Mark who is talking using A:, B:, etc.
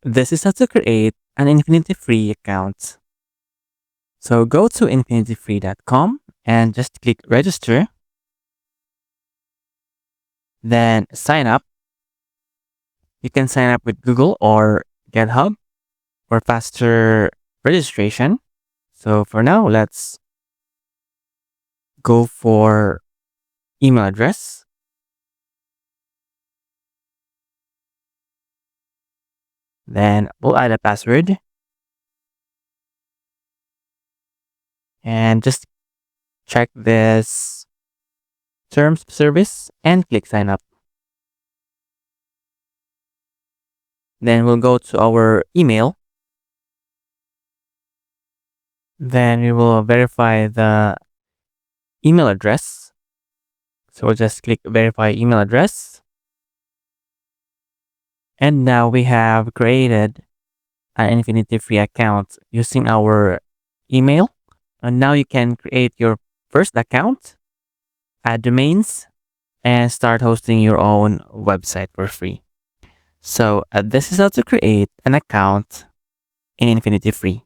A: This is how to create an InfinityFree account. So go to InfinityFree.com and just click register. Then sign up. You can sign up with Google or GitHub for faster registration. So for now, let's go for email address. Then we'll add a password. And just check this terms of service and click sign up. Then we'll go to our email. Then we will verify the email address. So we'll just click verify email address. And now we have created an InfinityFree account using our email. And now you can create your first account, add domains, and start hosting your own website for free. So this is how to create an account in InfinityFree.